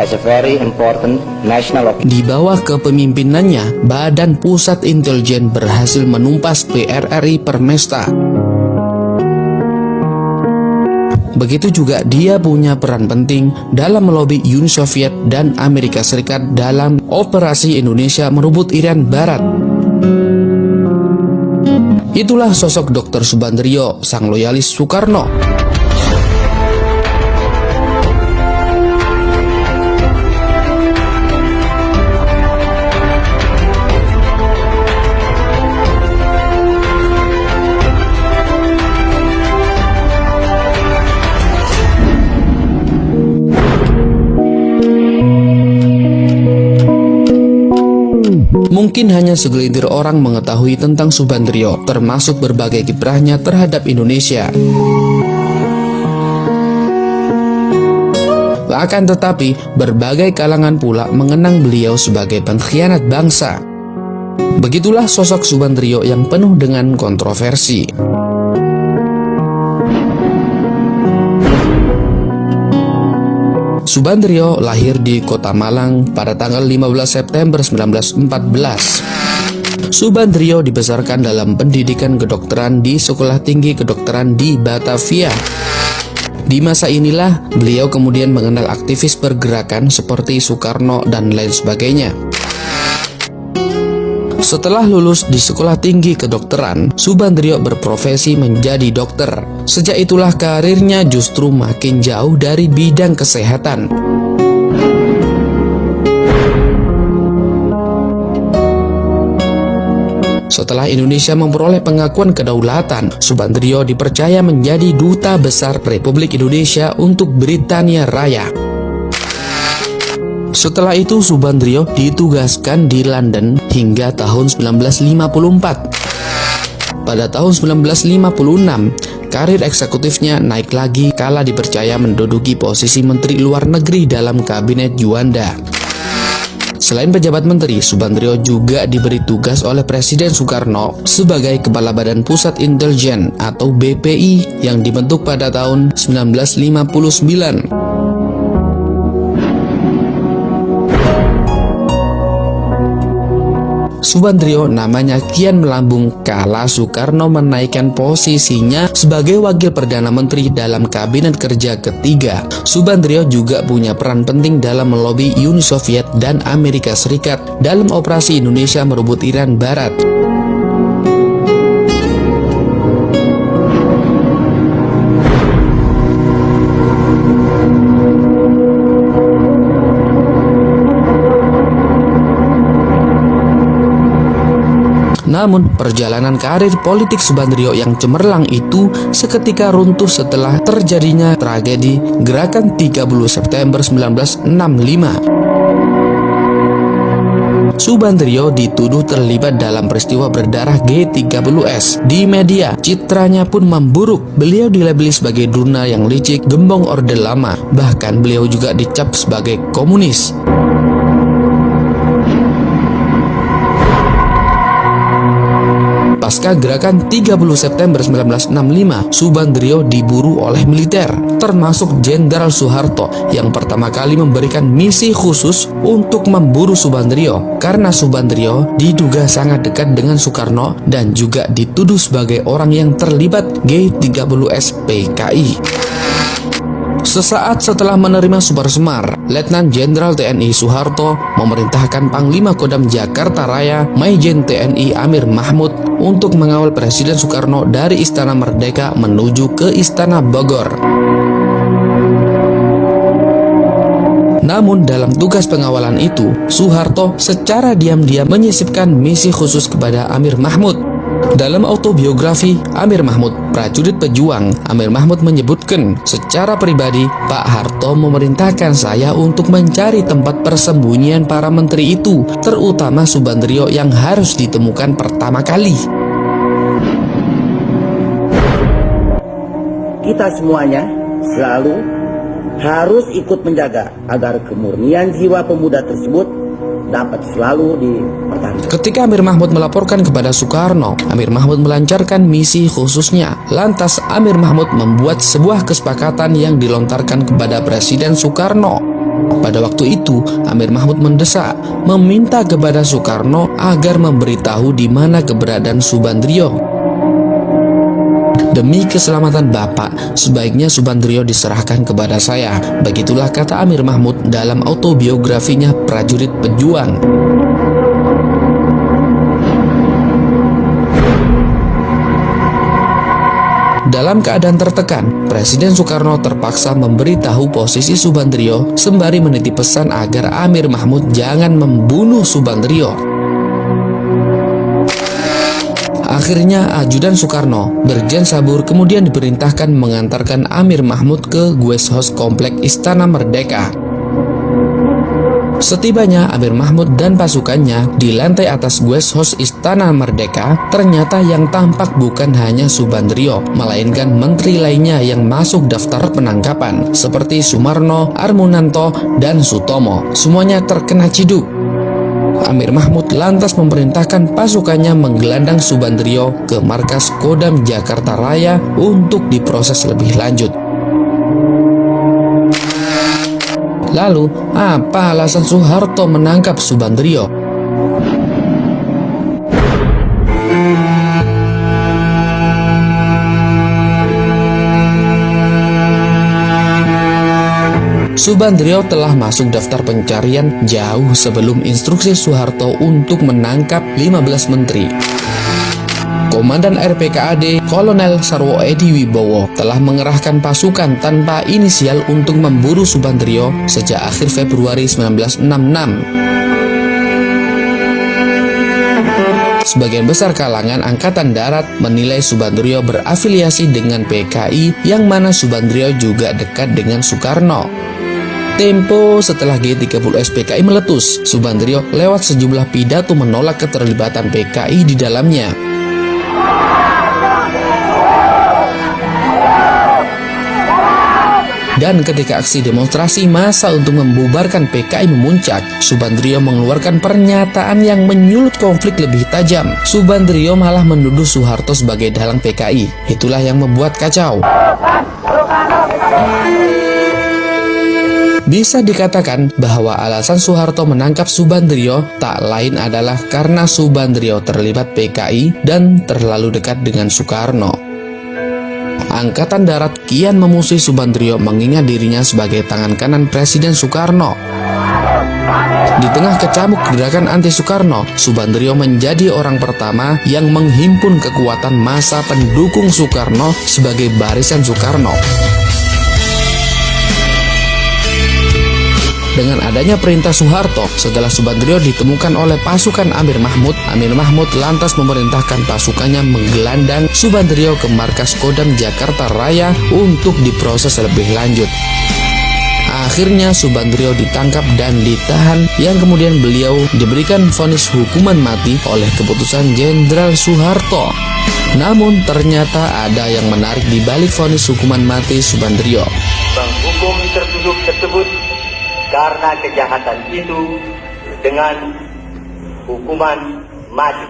as a very important national occasion. Di bawah kepemimpinannya, Badan Pusat Intelijen berhasil menumpas PRRI Permesta. Begitu juga dia punya peran penting dalam melobi Uni Soviet dan Amerika Serikat dalam operasi Indonesia merebut Irian Barat. Itulah sosok Dr. Subandrio, sang loyalis Soekarno. Mungkin hanya segelintir orang mengetahui tentang Subandrio, termasuk berbagai kiprahnya terhadap Indonesia. Akan tetapi, berbagai kalangan pula mengenang beliau sebagai pengkhianat bangsa. Begitulah sosok Subandrio yang penuh dengan kontroversi. Subandrio lahir di Kota Malang pada tanggal 15 September 1914. Subandrio dibesarkan dalam pendidikan kedokteran di Sekolah Tinggi Kedokteran di Batavia. Di masa inilah beliau kemudian mengenal aktivis pergerakan seperti Soekarno dan lain sebagainya. Setelah lulus di Sekolah Tinggi Kedokteran, Subandrio berprofesi menjadi dokter. Sejak itulah karirnya justru makin jauh dari bidang kesehatan. Setelah Indonesia memperoleh pengakuan kedaulatan, Subandrio dipercaya menjadi Duta Besar Republik Indonesia untuk Britania Raya. Setelah itu Subandrio ditugaskan di London hingga tahun 1954. Pada tahun 1956, karir eksekutifnya naik lagi kala dipercaya menduduki posisi Menteri Luar Negeri dalam Kabinet Juanda. Selain pejabat menteri, Subandrio juga diberi tugas oleh Presiden Soekarno sebagai Kepala Badan Pusat Intelijen atau BPI yang dibentuk pada tahun 1959. Subandrio namanya kian melambung kala Soekarno menaikkan posisinya sebagai Wakil Perdana Menteri dalam Kabinet Kerja ketiga. Subandrio juga punya peran penting dalam melobi Uni Soviet dan Amerika Serikat dalam operasi Indonesia merebut Irian Barat. Namun, perjalanan karir politik Subandrio yang cemerlang itu seketika runtuh setelah terjadinya tragedi Gerakan 30 September 1965. Subandrio dituduh terlibat dalam peristiwa berdarah G30S. Di media, citranya pun memburuk. Beliau dilabeli sebagai Durna yang licik, gembong Orde Lama. Bahkan beliau juga dicap sebagai komunis. Pasca Gerakan 30 September 1965, Subandrio diburu oleh militer, termasuk Jenderal Soeharto yang pertama kali memberikan misi khusus untuk memburu Subandrio karena Subandrio diduga sangat dekat dengan Soekarno dan juga dituduh sebagai orang yang terlibat G30S PKI. Sesaat setelah menerima Super Semar, Letnan Jenderal TNI Soeharto memerintahkan Panglima Kodam Jakarta Raya Maijen TNI Amir Mahmud untuk mengawal Presiden Soekarno dari Istana Merdeka menuju ke Istana Bogor. Namun dalam tugas pengawalan itu, Soeharto secara diam-diam menyisipkan misi khusus kepada Amir Mahmud. Dalam autobiografi Amir Mahmud, Prajurit Pejuang, Amir Mahmud menyebutkan, secara pribadi, Pak Harto memerintahkan saya untuk mencari tempat persembunyian para menteri itu, terutama Subandrio yang harus ditemukan pertama kali. Kita semuanya selalu harus ikut menjaga agar kemurnian jiwa pemuda tersebut dapat selalu dipertahankan. Ketika Amir Mahmud melaporkan kepada Soekarno, Amir Mahmud melancarkan misi khususnya. Lantas Amir Mahmud membuat sebuah kesepakatan yang dilontarkan kepada Presiden Soekarno. Pada waktu itu, Amir Mahmud mendesak, meminta kepada Soekarno agar memberitahu di mana keberadaan Subandrio. Demi keselamatan Bapak, sebaiknya Subandrio diserahkan kepada saya. Begitulah kata Amir Mahmud dalam autobiografinya Prajurit Pejuang. Dalam keadaan tertekan, Presiden Soekarno terpaksa memberitahu posisi Subandrio sembari menitip pesan agar Amir Mahmud jangan membunuh Subandrio. Akhirnya ajudan Soekarno, Brigjen Sabur, kemudian diperintahkan mengantarkan Amir Mahmud ke guest house komplek Istana Merdeka. Setibanya Amir Mahmud dan pasukannya di lantai atas guest house Istana Merdeka, ternyata yang tampak bukan hanya Subandrio, melainkan menteri lainnya yang masuk daftar penangkapan, seperti Sumarno, Armunanto, dan Sutomo. Semuanya terkena ciduk. Amir Mahmud lantas memerintahkan pasukannya menggelandang Subandrio ke markas Kodam Jakarta Raya untuk diproses lebih lanjut. Lalu, apa alasan Soeharto menangkap Subandrio? Subandrio telah masuk daftar pencarian jauh sebelum instruksi Soeharto untuk menangkap 15 menteri. Komandan RPKAD Kolonel Sarwo Edi Wibowo telah mengerahkan pasukan tanpa inisial untuk memburu Subandrio sejak akhir Februari 1966. Sebagian besar kalangan Angkatan Darat menilai Subandrio berafiliasi dengan PKI, yang mana Subandrio juga dekat dengan Soekarno. Tempo setelah G30 SPKI meletus, Subandrio lewat sejumlah pidato menolak keterlibatan PKI di dalamnya. Dan ketika aksi demonstrasi massa untuk membubarkan PKI memuncak, Subandrio mengeluarkan pernyataan yang menyulut konflik lebih tajam. Subandrio malah menuduh Soeharto sebagai dalang PKI. Itulah yang membuat kacau. Bisa dikatakan bahwa alasan Soeharto menangkap Subandrio tak lain adalah karena Subandrio terlibat PKI dan terlalu dekat dengan Soekarno. Angkatan Darat kian memusuhi Subandrio mengingat dirinya sebagai tangan kanan Presiden Soekarno. Di tengah kecamuk gerakan anti Soekarno, Subandrio menjadi orang pertama yang menghimpun kekuatan massa pendukung Soekarno sebagai barisan Soekarno. Dengan adanya perintah Soeharto, setelah Subandrio ditemukan oleh pasukan Amir Mahmud lantas memerintahkan pasukannya menggelandang Subandrio ke markas Kodam Jakarta Raya untuk diproses lebih lanjut. Akhirnya Subandrio ditangkap dan ditahan, yang kemudian beliau diberikan vonis hukuman mati oleh keputusan Jenderal Soeharto. Namun ternyata ada yang menarik di balik vonis hukuman mati Subandrio. Menghukum tertuduh tersebut karena kejahatan itu dengan hukuman mati.